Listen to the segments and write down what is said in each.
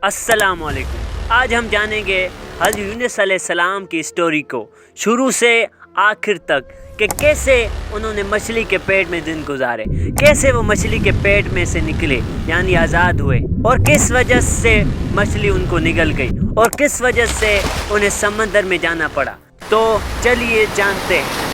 अस्सलाम वालेकुम। आज हम जानेंगे हज़रत यूनुस अलैहिस्सलाम की स्टोरी को शुरू से आखिर तक कि कैसे उन्होंने मछली के पेट में दिन गुजारे, कैसे वो मछली के पेट में से निकले यानी आज़ाद हुए, और किस वजह से मछली उनको निगल गई और किस वजह से उन्हें समंदर में जाना पड़ा। तो चलिए जानते हैं।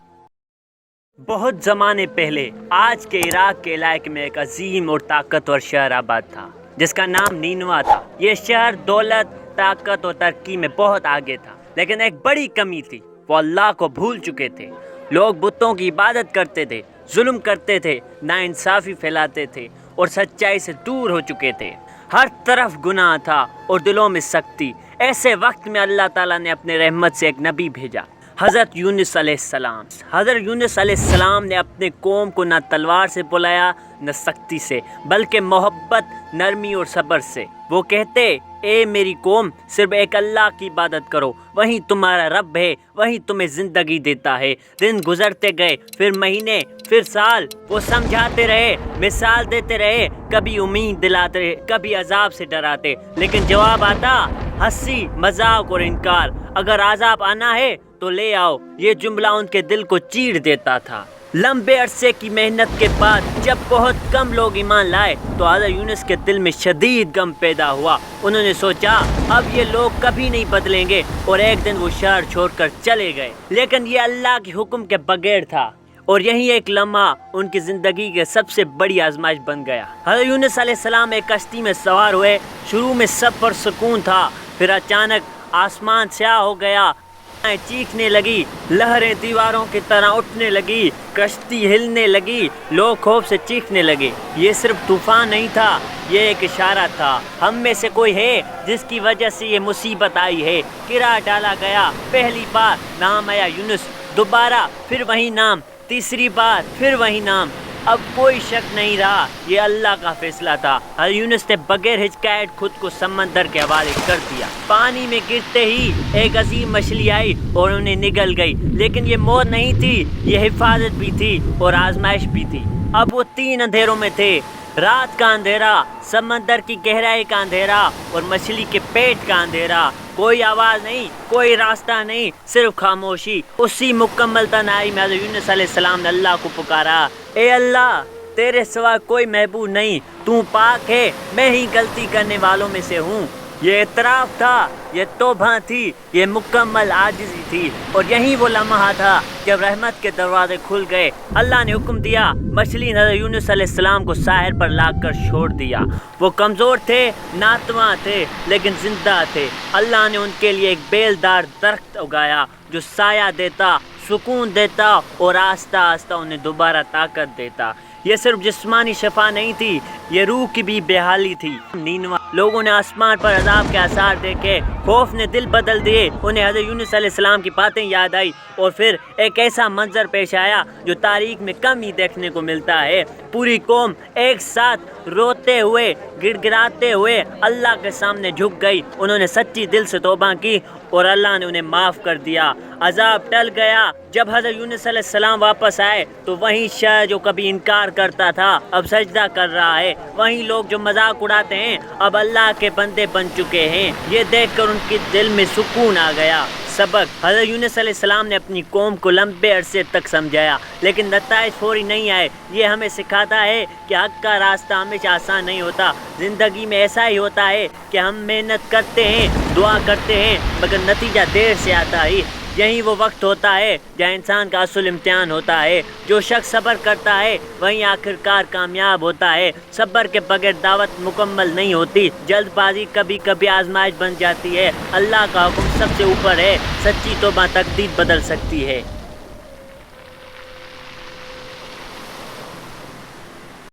बहुत ज़माने पहले आज के इराक़ के इलाके में एक अजीम और ताकतवर शहर आबाद था जिसका नाम नीनवा था। ये शहर दौलत, ताकत और तरक्की में बहुत आगे था, लेकिन एक बड़ी कमी थी, वो अल्लाह को भूल चुके थे। लोग बुतों की इबादत करते थे, जुल्म करते थे, नाइंसाफ़ी फैलाते थे और सच्चाई से दूर हो चुके थे। हर तरफ गुनाह था और दिलों में सख्ती। ऐसे वक्त में अल्लाह ताला ने अपने रहमत से एक नबी भेजा, हज़रत यूनुस अलैहिस्सलाम। हज़रत यूनुस अलैहिस्सलाम ने अपने कौम को न तलवार से बुलाया न सख्ती से, बल्कि मोहब्बत, नरमी और सब्र से। वो कहते, ए मेरी कौम, सिर्फ एक अल्लाह की इबादत करो, वही तुम्हारा रब है, वही तुम्हें ज़िंदगी देता है। दिन गुजरते गए, फिर महीने, फिर साल। वो समझाते रहे, मिसाल देते रहे, कभी उम्मीद दिलाते रहे, कभी अजाब से डराते, लेकिन जवाब आता हंसी, मजाक और इनकार। अगर अजाब आना है तो ले आओ, ये जुमला उनके दिल को चीर देता था। लंबे अरसे की मेहनत के बाद जब बहुत कम लोग ईमान लाए तो हज़रत यूनुस के दिल में शदीद गम पैदा हुआ। उन्होंने सोचा अब ये लोग कभी नहीं बदलेंगे, और एक दिन वो शहर छोड़कर चले गए। लेकिन ये अल्लाह के हुक्म के बगैर था, और यही एक लम्हा उनकी ज़िंदगी के सबसे बड़ी आजमाइश बन गया। हज़रत यूनुस अलैहिस्सलाम एक कश्ती में सवार हुए। शुरू में सब पर सुकून था, फिर अचानक आसमान स्याह हो गया, चीखने लगी, लहरें दीवारों की तरह उठने लगी, कश्ती हिलने लगी, लोग खौफ से चीखने लगे। ये सिर्फ तूफान नहीं था, ये एक इशारा था। हम में से कोई है जिसकी वजह से ये मुसीबत आई है। किरा डाला गया, पहली बार नाम आया यूनुस, दोबारा फिर वही नाम, तीसरी बार फिर वही नाम। अब कोई शक नहीं रहा, ये अल्लाह का फैसला था। हज़रत यूनुस ने बगैर हिचकाहट खुद को समंदर के हवाले कर दिया। पानी में गिरते ही एक अजीम मछली आई और उन्हें निगल गई। लेकिन ये मौत नहीं थी, ये हिफाजत भी थी और आजमाइश भी थी। अब वो 3 अंधेरों में थे, रात का अंधेरा, समंदर की गहराई का अंधेरा और मछली के पेट का अंधेरा। कोई आवाज़ नहीं, कोई रास्ता नहीं, सिर्फ खामोशी। उसी मुकम्मल तन्हाई में हज़रत यूनुस अलैहिस्सलाम ने अल्लाह को पुकारा, ए अल्लाह, तेरे सिवा कोई महबूब नहीं, तू पाक है, मैं ही गलती करने वालों में से हूँ। ये इतराफ़ था, ये तौबा थी, ये मुकम्मल आजिज़ी थी। और यही वो लम्हा था जब रहमत के दरवाजे खुल गए। अल्लाह ने हुक्म दिया, मछली ने हज़रत यूनुस अलैहिस्सलाम को साहिल पर लाकर छोड़ दिया। वो कमज़ोर थे, नातवा थे, लेकिन जिंदा थे। अल्लाह ने उनके लिए एक बेलदार दरख्त उगाया जो साया देता, सुकून देता और आस्ता आस्ता उन्हें दोबारा ताकत देता। ये सिर्फ जिस्मानी शफा नहीं थी, ये रूह की भी बेहाली थी। नीनवा लोगों ने आसमान पर अजाब के आसार देखे, खौफ ने दिल बदल दिए। उन्हें हज़रत यूनुस अलैहिस्सलाम की बातें याद आई और फिर एक ऐसा मंजर पेश आया जो तारीख में कम ही देखने को मिलता है। पूरी कौम एक साथ रोते हुए, गिड़गिड़ाते हुए अल्लाह के सामने झुक गई। उन्होंने सच्ची दिल से तौबा की और अल्लाह ने उन्हें माफ़ कर दिया। अजाब टल गया। जब हज़रत यूनुस अलैहिस्सलाम वापस आए तो वही शहर जो कभी इनकार करता था अब सजदा कर रहा है। वही लोग जो मजाक उड़ाते हैं अब अल्लाह के बंदे बन चुके हैं। ये देखकर उनके दिल में सुकून आ गया। सबक, हज़रत यूनुस अलैहिस्सलाम ने अपनी कौम को लंबे अरसे तक समझाया, लेकिन नताइज फौरी नहीं आए। ये हमें सिखाता है कि हक़ का रास्ता हमेशा आसान नहीं होता। ज़िंदगी में ऐसा ही होता है कि हम मेहनत करते हैं, दुआ करते हैं, मगर नतीजा देर से आता है। यही वो वक्त होता है जहाँ इंसान का असल इम्तिहान होता है। जो शख्स सब्र करता है वहीं आखिरकार कामयाब होता है। सब्र के बगैर दावत मुकम्मल नहीं होती। जल्दबाजी कभी कभी आजमाइश बन जाती है। अल्लाह का हुक्म सबसे ऊपर है। सच्ची तौबा तकदीर बदल सकती है।